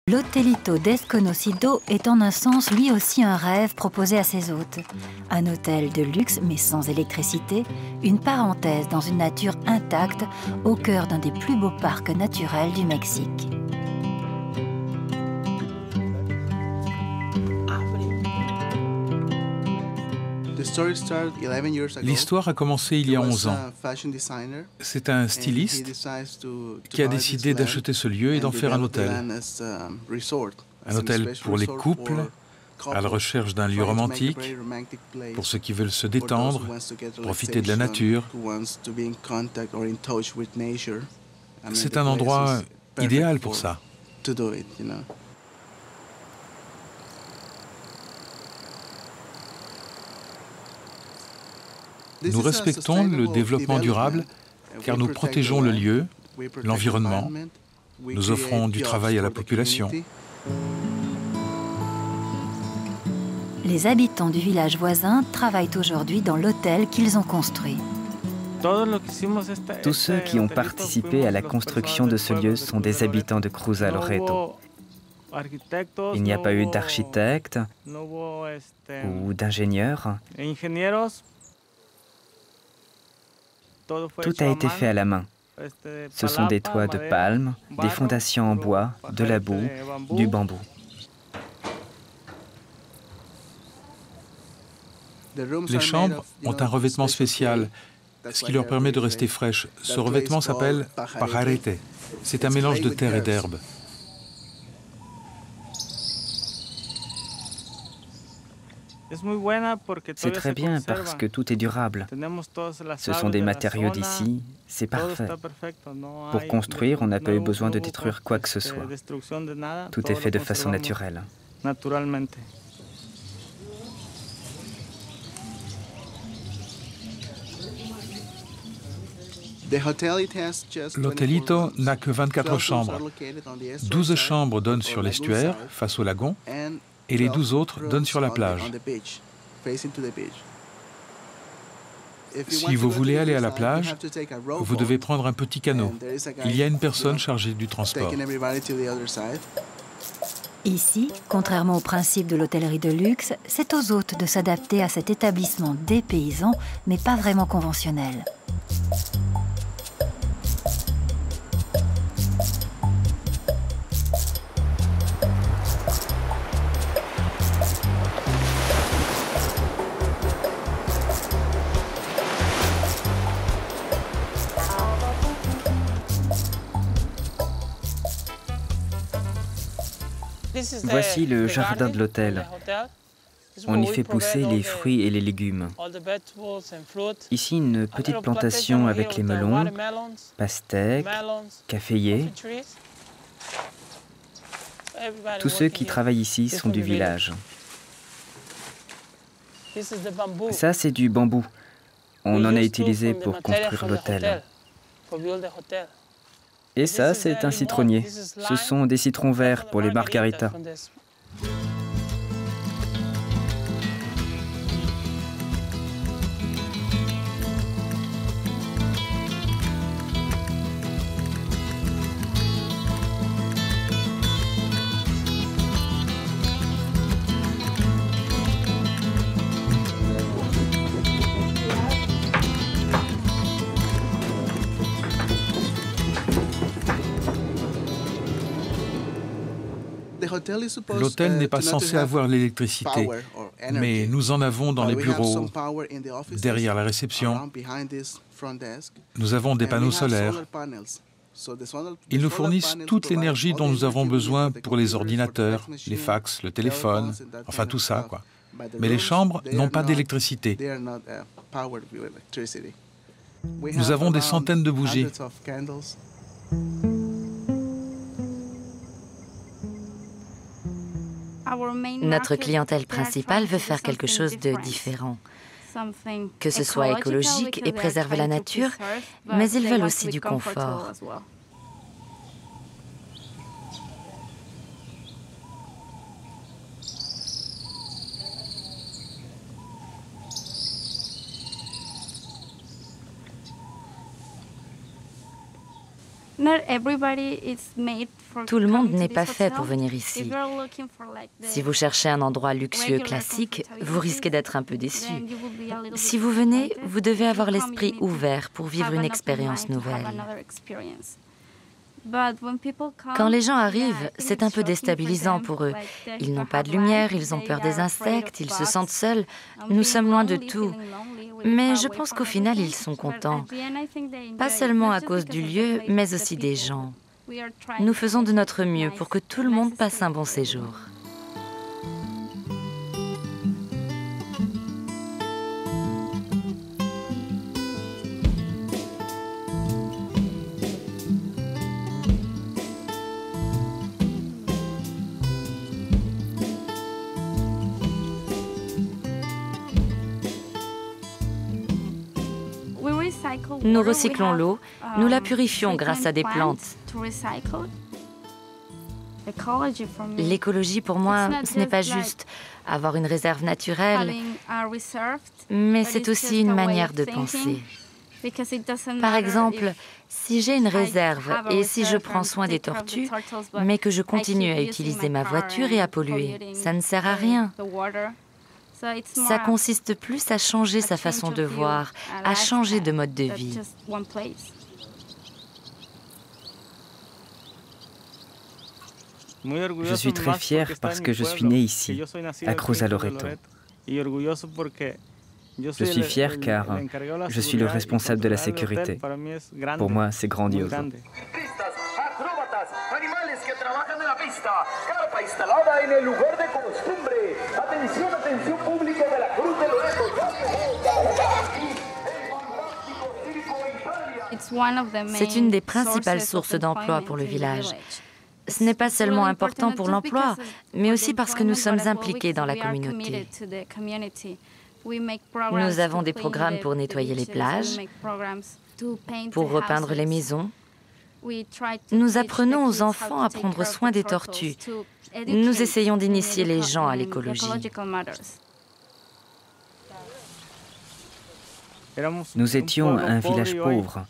L'Hotelito Desconocido est en un sens lui aussi un rêve proposé à ses hôtes. Un hôtel de luxe mais sans électricité, une parenthèse dans une nature intacte au cœur d'un des plus beaux parcs naturels du Mexique. L'histoire a commencé il y a 11 ans. C'est un styliste qui a décidé d'acheter ce lieu et d'en faire un hôtel. Un hôtel pour les couples, à la recherche d'un lieu romantique, pour ceux qui veulent se détendre, profiter de la nature. C'est un endroit idéal pour ça. Nous respectons le développement durable car nous protégeons le lieu, l'environnement, nous offrons du travail à la population. Les habitants du village voisin travaillent aujourd'hui dans l'hôtel qu'ils ont construit. Tous ceux qui ont participé à la construction de ce lieu sont des habitants de Cruz a Loreto. Il n'y a pas eu d'architecte ou d'ingénieur. Tout a été fait à la main. Ce sont des toits de palme, des fondations en bois, de la boue, du bambou. Les chambres ont un revêtement spécial, ce qui leur permet de rester fraîches. Ce revêtement s'appelle pajarete. C'est un mélange de terre et d'herbe. C'est très bien parce que tout est durable. Ce sont des matériaux d'ici, c'est parfait. Pour construire, on n'a pas eu besoin de détruire quoi que ce soit. Tout est fait de façon naturelle. L'Hotelito n'a que 24 chambres. 12 chambres donnent sur l'estuaire, face au lagon, et les 12 autres donnent sur la plage. Si vous voulez aller à la plage, vous devez prendre un petit canot. Il y a une personne chargée du transport. Ici, contrairement au principe de l'hôtellerie de luxe, c'est aux hôtes de s'adapter à cet établissement dépaysant, mais pas vraiment conventionnel. Voici le jardin de l'hôtel. On y fait pousser les fruits et les légumes. Ici, une petite plantation avec les melons, pastèques, caféiers. Tous ceux qui travaillent ici sont du village. Ça, c'est du bambou. On en a utilisé pour construire l'hôtel. Et ça, c'est un citronnier. Ce sont des citrons verts pour les margaritas. L'hôtel n'est pas censé avoir l'électricité, mais nous en avons dans les bureaux, derrière la réception. Nous avons des panneaux solaires. Ils nous fournissent toute l'énergie dont nous avons besoin pour les ordinateurs, les fax, le téléphone, enfin tout ça, quoi. Mais les chambres n'ont pas d'électricité. Nous avons des centaines de bougies. Notre clientèle principale veut faire quelque chose de différent. Que ce soit écologique et préserver la nature, mais ils veulent aussi du confort. Tout le monde n'est pas fait pour venir ici. Si vous cherchez un endroit luxueux classique, vous risquez d'être un peu déçu. Si vous venez, vous devez avoir l'esprit ouvert pour vivre une expérience nouvelle. Quand les gens arrivent, c'est un peu déstabilisant pour eux. Ils n'ont pas de lumière, ils ont peur des insectes, ils se sentent seuls. Nous sommes loin de tout. Mais je pense qu'au final, ils sont contents. Pas seulement à cause du lieu, mais aussi des gens. Nous faisons de notre mieux pour que tout le monde passe un bon séjour. Nous recyclons l'eau, nous la purifions grâce à des plantes. L'écologie, pour moi, ce n'est pas juste avoir une réserve naturelle, mais c'est aussi une manière de penser. Par exemple, si j'ai une réserve et si je prends soin des tortues, mais que je continue à utiliser ma voiture et à polluer, ça ne sert à rien. Ça consiste plus à changer sa façon de voir, à changer de mode de vie. Je suis très fier parce que je suis né ici, à Cruz a Loreto. Je suis fier car je suis le responsable de la sécurité. Pour moi, c'est grandiose. C'est une des principales sources d'emploi pour le village. Ce n'est pas seulement important pour l'emploi, mais aussi parce que nous sommes impliqués dans la communauté. Nous avons des programmes pour nettoyer les plages, pour repeindre les maisons. Nous apprenons aux enfants à prendre soin des tortues. Nous essayons d'initier les gens à l'écologie. Nous étions un village pauvre.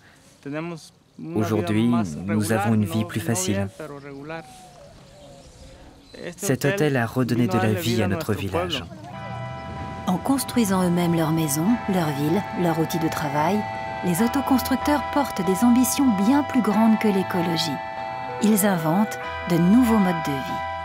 Aujourd'hui, nous avons une vie plus facile. Cet hôtel a redonné de la vie à notre village. En construisant eux-mêmes leurs maisons, leur ville, leur outil de travail, les autoconstructeurs portent des ambitions bien plus grandes que l'écologie. Ils inventent de nouveaux modes de vie.